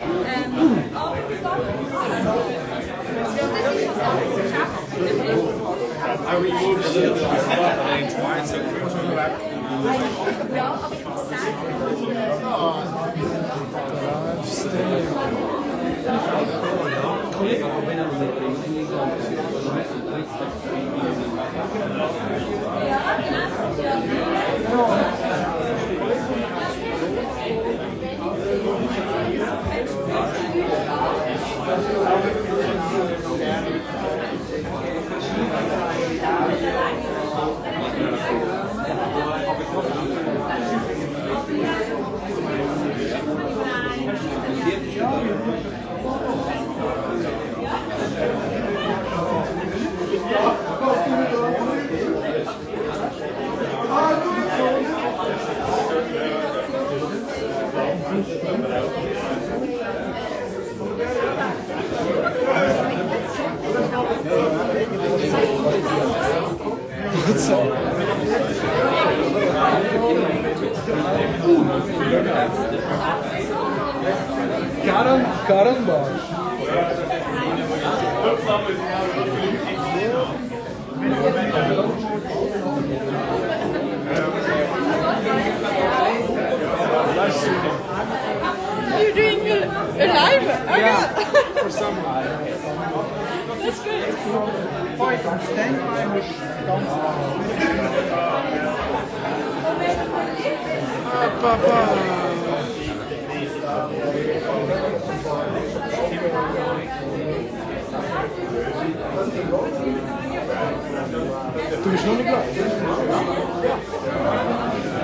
I removed a little bit of stuff and then tried so come back. Caramba! You're doing a live? Yeah, for someone. That's good. Standby muss ganz Du bist noch nicht gleich. Du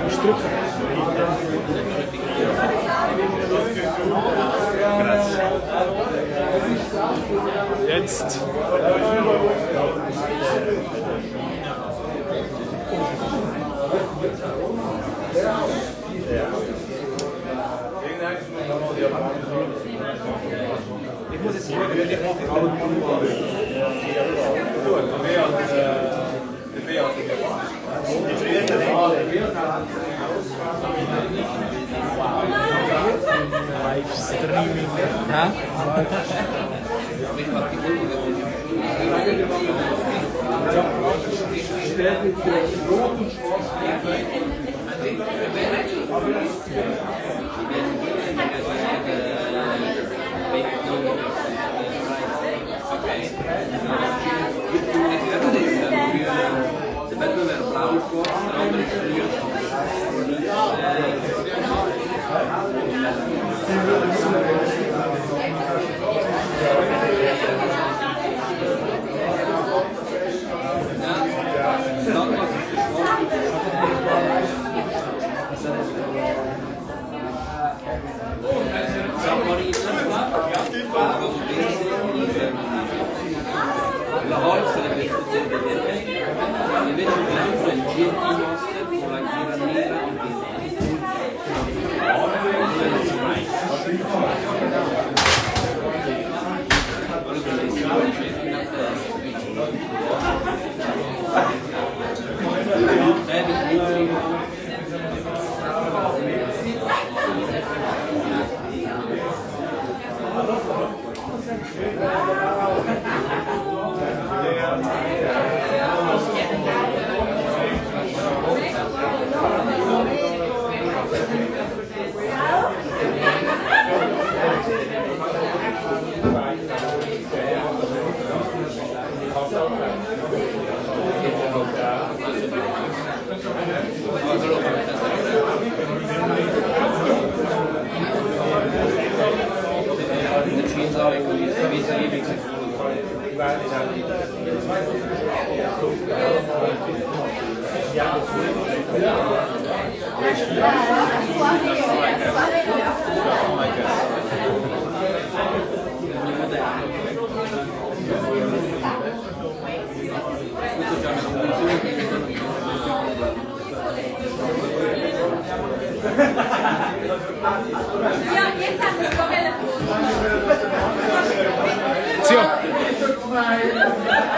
bist drücken. Jetzt. Ich muss jetzt schauen, wie ich Livestreaming. Hä?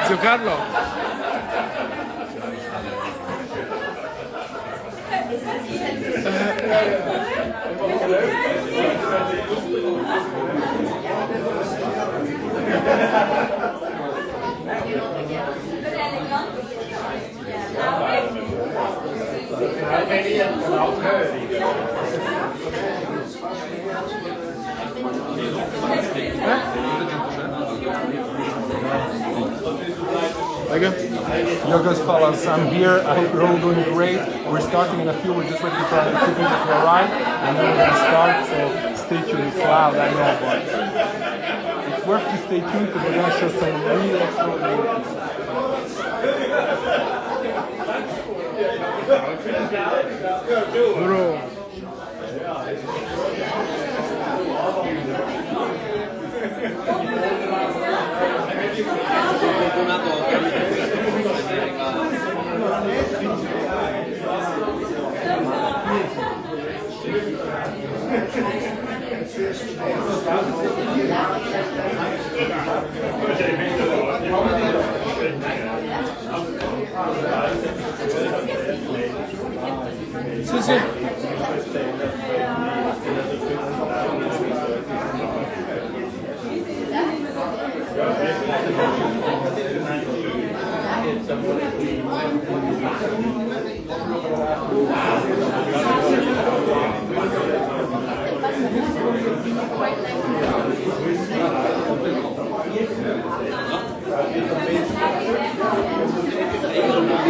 Zio Carlo. Yo guys fellas, I'm here. I hope you're all doing great. We're starting in a few. We're just waiting for our equipment to arrive, and then we're gonna start. So stay tuned. It's loud, I know, but it's worth to stay tuned because we're gonna show some really extraordinary things. Bro. Sì, sì.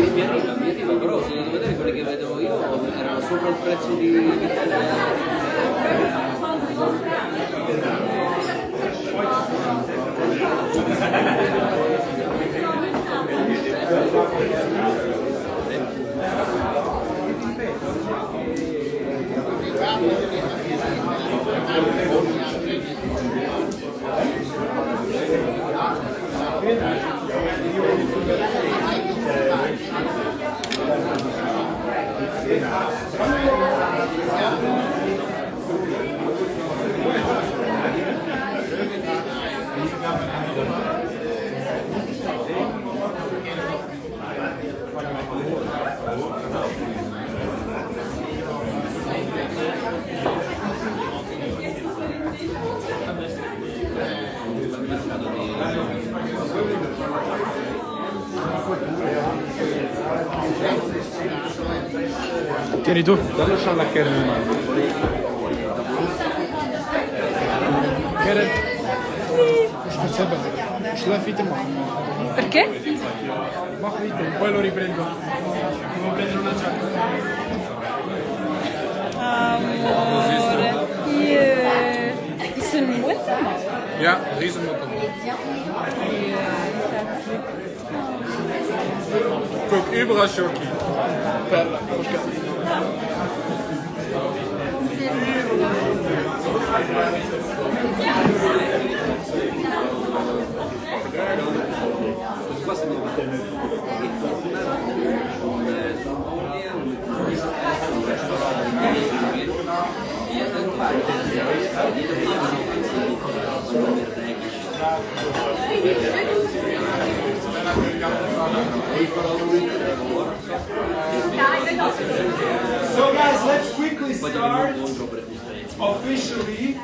Mi arriva, però se dovete vedere quelli che vedevo io erano sopra il prezzo di Tieni tu. Dallo alla Karen. Karen. Stai bene. Ce l'hai finita ma. Perché? Ma finito, poi lo riprendo. Devo prendere una giacca. Amore. Ist ein Mutter? Ja, Riesenmotor. Guck, überall Schoki. Perla, So guys, let's quickly start officially.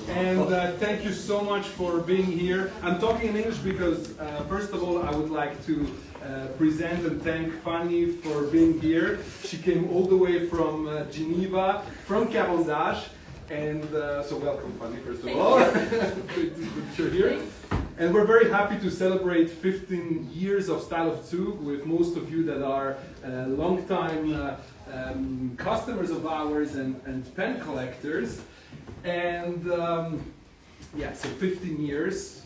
And thank you so much for being here. I'm talking in English because, first of all, I would like to present and thank Fanny for being here. She came all the way from Geneva, from Cavendish. And so welcome, Fanny, first of all. Good that you're here. And we're very happy to celebrate 15 years of Style of Zug with most of you that are long-time customers of ours and pen collectors. And yeah, so 15 years,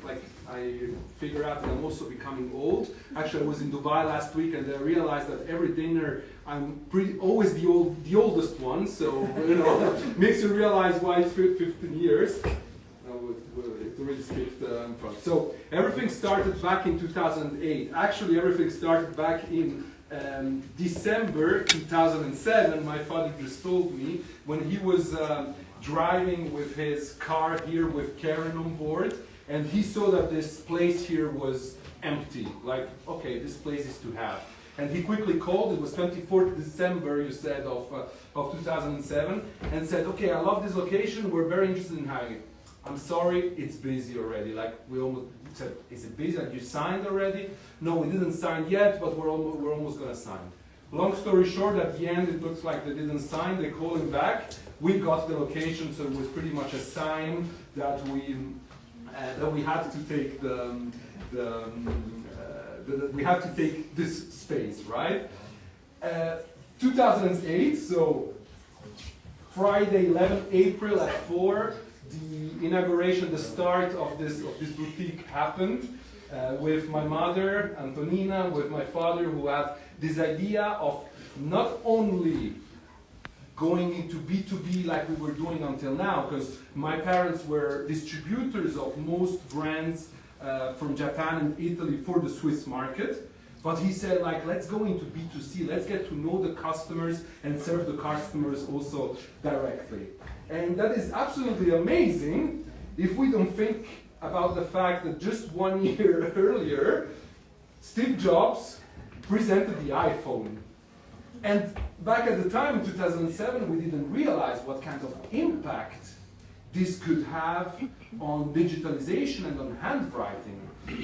like I figure out that I'm also becoming old. Actually, I was in Dubai last week and I realized that every dinner I'm always the oldest one, so you know, makes you realize why it's 15 years. It already skipped in front. So everything started back in 2008. Actually, everything started back in December 2007. My father just told me when he was driving with his car here with Karen on board, and he saw that this place here was empty. Like, okay, this place is to have. And he quickly called. It was 24th December, you said, of 2007, and said, okay, I love this location. We're very interested in hiring it. I'm sorry, it's busy already. Like we almost said, is it busy? Like you signed already? No, we didn't sign yet, but we're almost gonna sign. Long story short, at the end, it looks like they didn't sign. They call him back. We got the location, so it was pretty much a sign that we had to take we had to take this space, right? 2008, so Friday, 11 April at 4, the inauguration, the start of this boutique happened with my mother, Antonina, with my father, who had this idea of not only going into B2B like we were doing until now, because my parents were distributors of most brands from Japan and Italy for the Swiss market. But he said, like, let's go into B2C, let's get to know the customers and serve the customers also directly. And that is absolutely amazing if we don't think about the fact that just 1 year earlier, Steve Jobs presented the iPhone. And back at the time, in 2007, we didn't realize what kind of impact this could have on digitalization and on handwriting.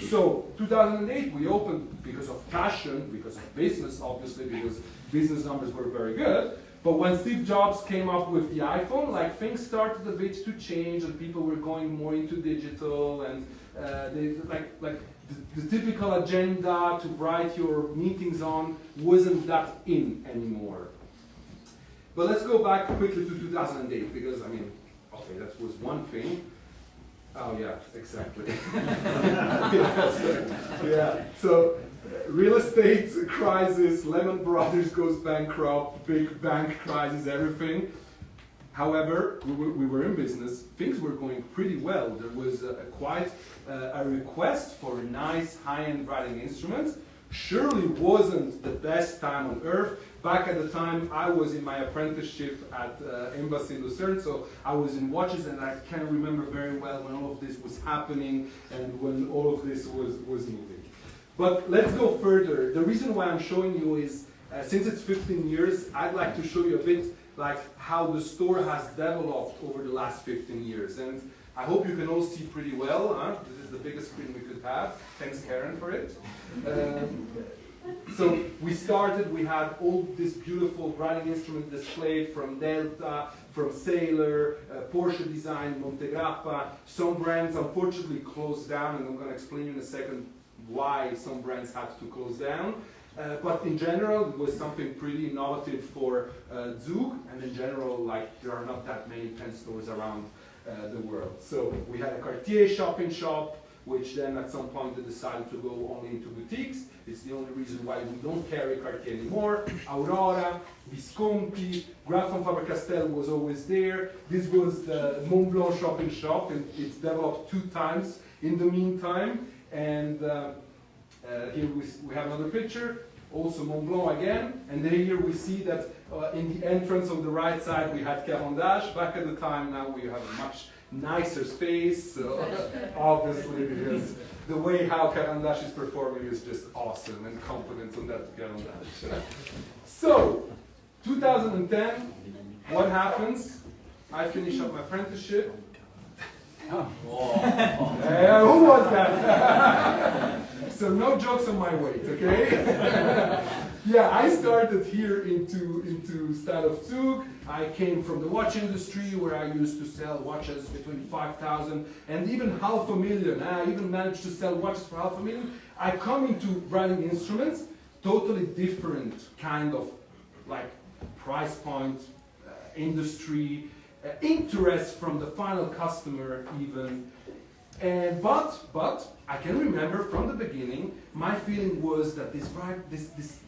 So 2008, we opened because of passion, because of business, obviously, because business numbers were very good. But when Steve Jobs came up with the iPhone, like, things started a bit to change, and people were going more into digital, and the typical agenda to write your meetings on wasn't that in anymore. But let's go back quickly to 2008, because, I mean, okay, that was one thing. Oh yeah, exactly. Yeah, so real estate crisis, Lehman Brothers goes bankrupt, big bank crisis, everything. However, we were in business, things were going pretty well. There was quite a request for nice high-end writing instruments. Surely wasn't the best time on earth. Back at the time, I was in my apprenticeship at Embassy in Lucerne, so I was in watches, and I can remember very well when all of this was happening and when all of this was moving. But let's go further. The reason why I'm showing you is, since it's 15 years, I'd like to show you a bit like how the store has developed over the last 15 years. And I hope you can all see pretty well. Huh? This is the biggest screen we could have. Thanks, Karen, for it. So we started, we had all this beautiful writing instrument displayed from Delta, from Sailor, Porsche Design, Montegrappa. Some brands unfortunately closed down, and I'm going to explain in a second why some brands had to close down. But in general, it was something pretty innovative for Zug, and in general, like, there are not that many pen stores around the world. So we had a Cartier shop-in-shop, which then at some point they decided to go only into boutiques. It's the only reason why we don't carry Cartier anymore. Aurora, Visconti, Graf von Faber-Castell was always there. This was the Montblanc shop-in-shop, and it's developed 2 times in the meantime. And here we have another picture, also Montblanc again. And then here we see that in the entrance on the right side we had Caran d'Ache. Back at the time, now we have a much nicer space, so obviously, because the way how Caran d'Ache is performing is just awesome, and confidence on that Caran d'Ache. So, 2010, what happens? I finish up my apprenticeship. Oh. Who was that? So no jokes on my weight, okay? Yeah, I started here into Style of Zug. I came from the watch industry where I used to sell watches between 5,000 and even $500,000. I even managed to sell watches for $500,000. I come into writing instruments, totally different kind of like price point, industry, interest from the final customer even. But I can remember from the beginning, my feeling was that this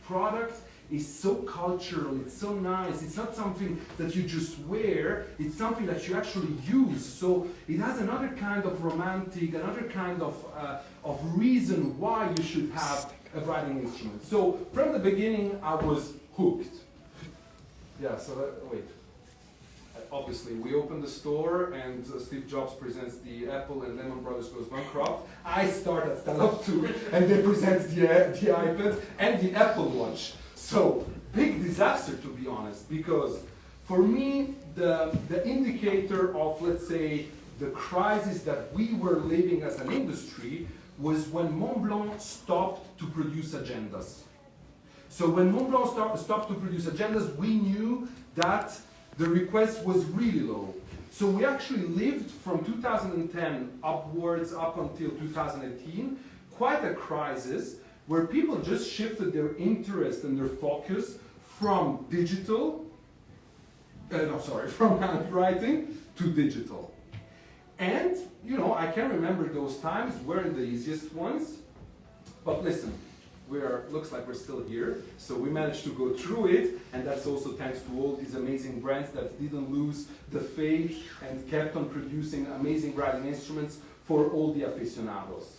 product is so cultural, it's so nice, it's not something that you just wear, it's something that you actually use. So it has another kind of romantic, another kind of reason why you should have a writing instrument. So from the beginning, I was hooked. Yeah, so wait. Obviously, we open the store and Steve Jobs presents the Apple and Lehman Brothers goes bankrupt. I start at Style of Zug and they present the iPad and the Apple Watch. So, big disaster, to be honest, because for me, the indicator of, let's say, the crisis that we were living as an industry was when Montblanc stopped to produce agendas. So when Montblanc stopped to produce agendas, we knew that the request was really low. So we actually lived from 2010 upwards up until 2018, quite a crisis where people just shifted their interest and their focus from from handwriting to digital. And, you know, I can remember those times weren't the easiest ones, but listen, looks like we're still here, so we managed to go through it, and that's also thanks to all these amazing brands that didn't lose the faith and kept on producing amazing writing instruments for all the aficionados.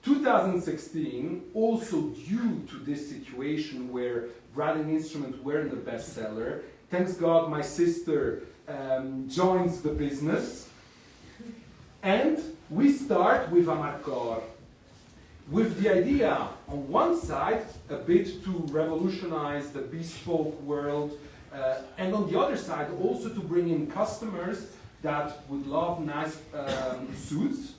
2016, also due to this situation where writing instruments weren't the bestseller, thanks God my sister joins the business, and we start with a marcor, with the idea on one side a bit to revolutionize the bespoke world, and on the other side also to bring in customers that would love nice suits,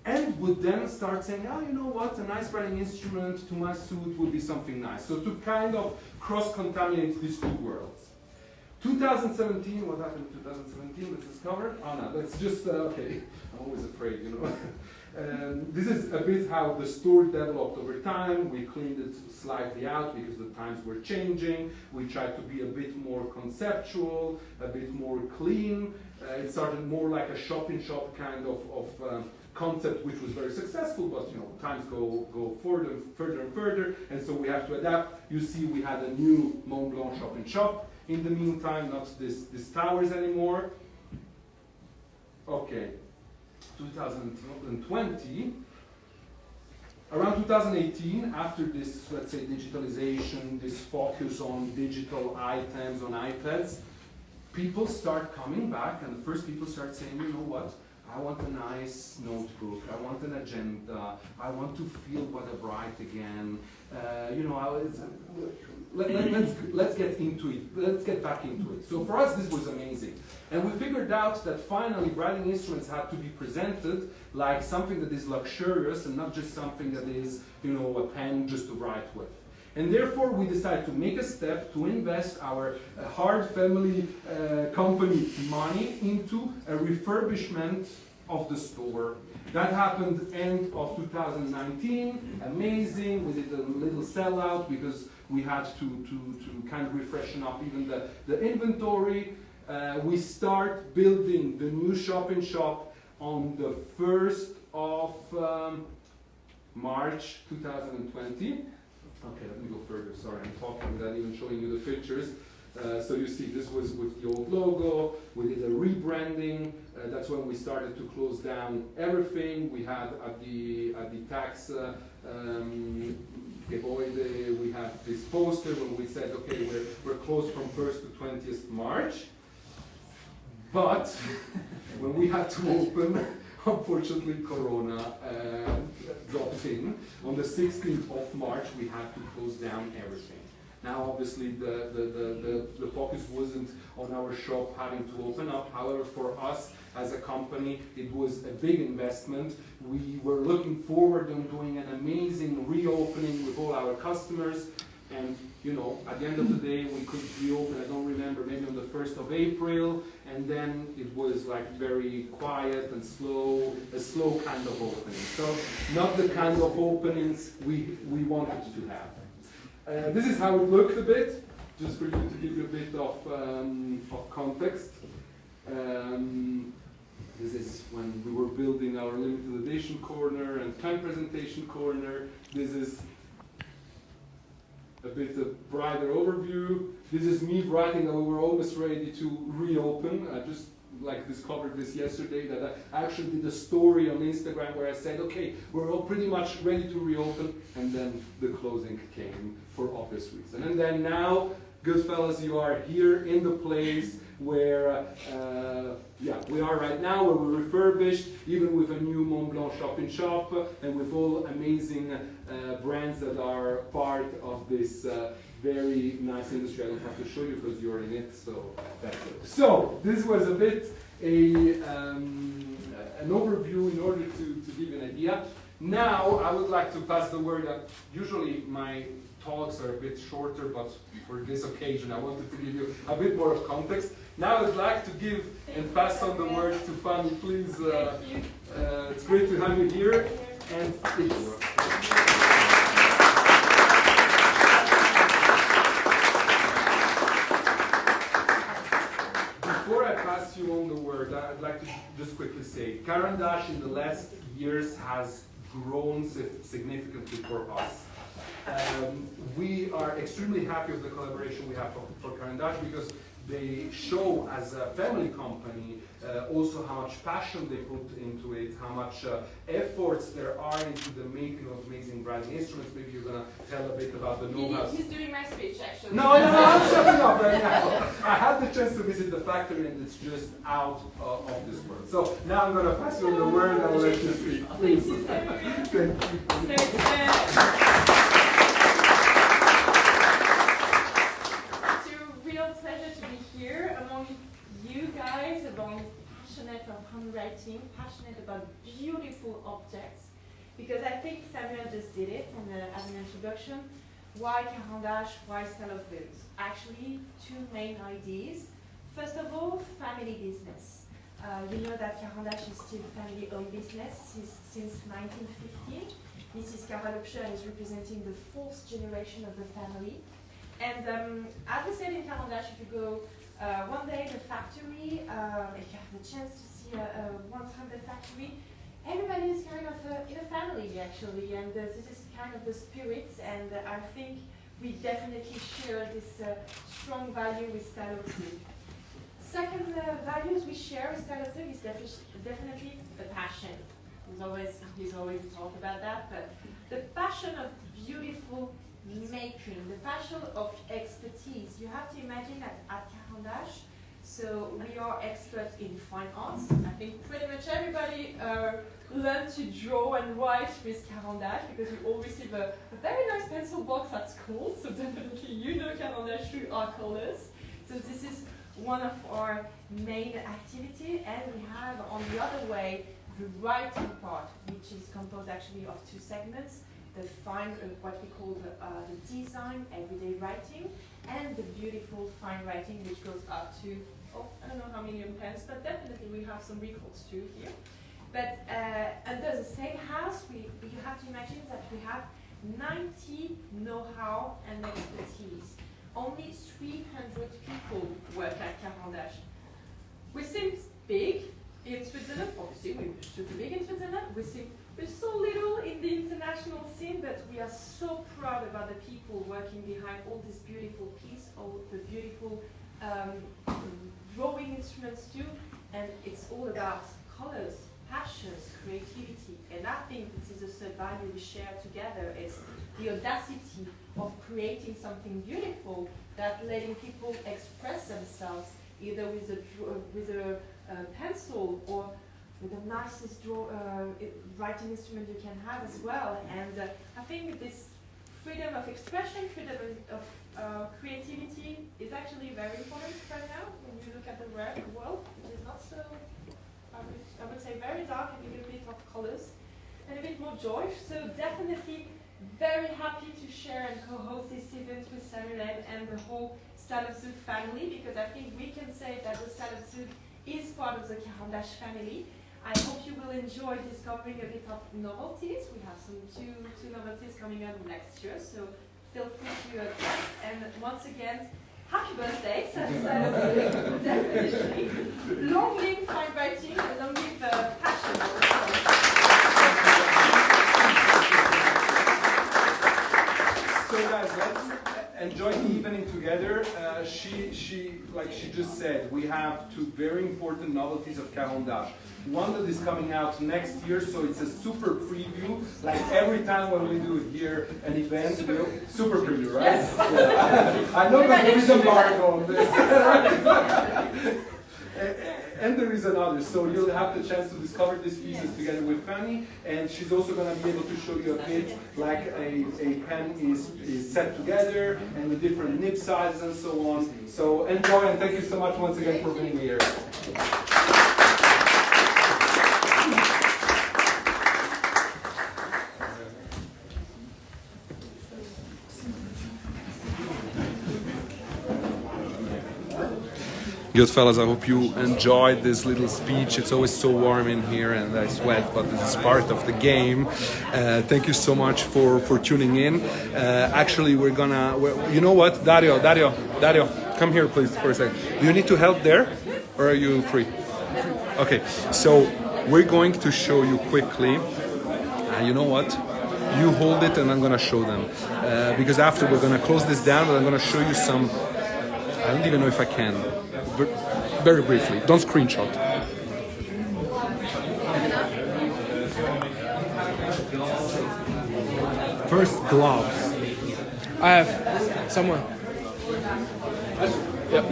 and would then start saying, oh, you know what, a nice writing instrument to my suit would be something nice. So to kind of cross-contaminate these two worlds. 2017, what happened in 2017? Let's discover. Oh no, let's just, okay, I'm always afraid, you know. This is a bit how the store developed over time. We cleaned it slightly out because the times were changing. We tried to be a bit more conceptual, a bit more clean. It started more like a shop-in-shop kind of concept, which was very successful, but you know, times go further and further, and so we have to adapt. You see, we had a new Montblanc shop-in-shop. In the meantime, not this towers anymore. Okay, 2020. Around 2018, after this, let's say, digitalization, this focus on digital items, on iPads, people start coming back, and the first people start saying, you know what? I want a nice notebook, I want an agenda, I want to feel what I write again. You know, let's get into it, let's get back into it. So for us this was amazing. And we figured out that finally writing instruments have to be presented like something that is luxurious and not just something that is, you know, a pen just to write with. And therefore we decided to make a step to invest our hard family company money into a refurbishment of the store. That happened end of 2019, amazing. We did a little sellout because we had to kind of refreshen up even the inventory. We start building the new shop-in-shop on the 1st of March 2020. Okay, let me go further. Sorry, I'm talking without even showing you the pictures. So you see, this was with the old logo. We did a rebranding. That's when we started to close down everything. We had at the tax Gebäude, we had this poster when we said, okay, we're closed from 1st to 20th March. But when we had to open, unfortunately, Corona dropped in. On the 16th of March, we had to close down everything. Now, obviously, the focus wasn't on our shop having to open up. However, for us as a company, it was a big investment. We were looking forward to doing an amazing reopening with all our customers. And, you know, at the end of the day, we could reopen, I don't remember, maybe on the 1st of April, and then it was like very quiet and slow, a slow kind of opening. So, not the kind of openings we wanted to have. This is how it looked a bit, just for you to give you a bit of context. This is when we were building our limited edition corner and time presentation corner. This is a bit of brighter overview. This is me writing that we were almost ready to reopen. I just discovered this yesterday, that I actually did a story on Instagram where I said, okay, we're all pretty much ready to reopen, and then the closing came for obvious reasons. And then now, good fellas, you are here in the place where we are right now, where we're refurbished, even with a new Montblanc shop-in-shop, and with all amazing brands that are part of this very nice industry. I don't have to show you because you're in it, so that's it. So, this was a bit an overview in order to give you an idea. Now, I would like to pass the word. Usually my talks are a bit shorter, but for this occasion, I wanted to give you a bit more of context. Now, I'd like to give and pass on the word to Fanny. Please, it's great to have you here. And before I pass you on the word, I'd like to just quickly say, Caran d'Ache in the last years has grown significantly for us. We are extremely happy with the collaboration we have for Caran d'Ache because they show as a family company also how much passion they put into it, how much efforts there are into the making of amazing writing instruments. Maybe you're going to tell a bit about the know-how. He's doing my speech, actually. No, I'm shutting up right now. I had the chance to visit the factory and it's just out of this world. So now I'm going to pass you the word and I'll let you speak. Please. Thank you. Handwriting, passionate about beautiful objects, because I think Samuel just did it and as an introduction. Why Caran d'Ache? Why style of books? Actually, two main ideas. First of all, family business. We know that Caran d'Ache is still family-owned business since 1950. Mrs. Cavalopcher is representing the fourth generation of the family. And as we said in Caran d'Ache, if you go one day in the factory, if you have the chance to see one time the factory, everybody is kind of in a family actually, and this is kind of the spirit, and I think we definitely share this strong value with Style of Zug. Second values we share with Style of Zug is definitely the passion. He's always talked about that, but the passion of beautiful making, the passion of expertise. You have to imagine that at Caran d'Ache, so we are experts in fine arts. I think pretty much everybody learned to draw and write with Caran d'Ache because we all receive a very nice pencil box at school, so definitely you know Caran d'Ache through our colors. So this is one of our main activities, and we have on the other way the writing part, which is composed actually of two segments. The fine, what we call the design, everyday writing, and the beautiful fine writing, which goes up to, I don't know how many pens, but definitely we have some records too here. But under the same house, you have to imagine that we have 90 know-how and expertise. Only 300 people work at Caran d'Ache. We seem big in Switzerland, obviously we're super big in Switzerland. We're so little in the international scene, but we are so proud about the people working behind all this beautiful piece, all the beautiful drawing instruments too, and it's all about colors, passions, creativity, and I think this is a third value we share together. It's the audacity of creating something beautiful, that letting people express themselves either with a pencil or with the nicest writing instrument you can have as well. And I think this freedom of expression, freedom of creativity is actually very important right now when you look at the world. It is not so, I would say, very dark, and a little bit of colors and a bit more joy. So definitely very happy to share and co-host this event with Samuel and the whole Style of Zug family, because I think we can say that the Style of Zug is part of the Caran d'Ache family. I hope you will enjoy discovering a bit of novelties. We have some two novelties coming up next year, so feel free to test. And once again, happy birthday, Style of Zug, definitely. Long live fine writing, and long live passion. So guys, let's enjoy the evening together. Like she just said, we have two very important novelties of Caran d'Ache. One that is coming out next year, so it's a super preview. Like every time when we do here an event, super preview, right? Yes. Yeah. I know that there is embargo on this. And there is another, so you'll have the chance to discover these pieces together with Fanny, and she's also going to be able to show you a bit like a pen is set together, and the different nib sizes and so on. So enjoy, and thank you so much once again for being here. Good fellas, I hope you enjoyed this little speech. It's always so warm in here and I sweat, but this is part of the game. Thank you so much for tuning in. Actually, you know what? Dario, come here please for a second. Do you need to help there or are you free? Okay, so we're going to show you quickly. You know what? You hold it and I'm gonna show them. Because after we're gonna close this down, but I'm gonna show you some, I don't even know if I can. Very briefly, don't screenshot. First, gloves. I have somewhere. Yep.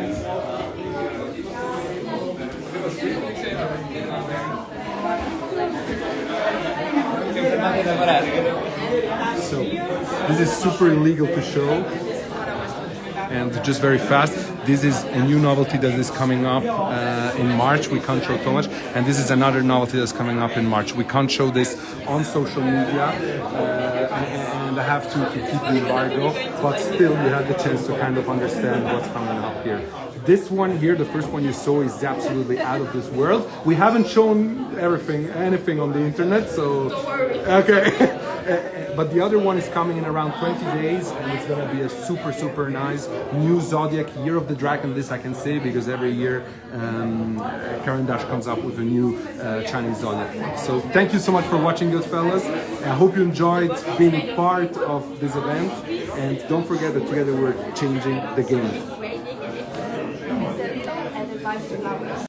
So, this is super illegal to show. And just very fast, this is a new novelty that is coming up in March. We can't show too much. And this is another novelty that's coming up in March. We can't show this on social media. And I have to keep the embargo. But still, you have the chance to kind of understand what's coming up here. This one here, the first one you saw, is absolutely out of this world. We haven't shown anything on the internet, so... Don't worry. Okay. But the other one is coming in around 20 days and it's going to be a super nice new Zodiac Year of the Dragon. This I can say because every year Karen Dash comes up with a new Chinese Zodiac. So thank you so much for watching, good fellas. I hope you enjoyed being part of this event and don't forget that together we're changing the game.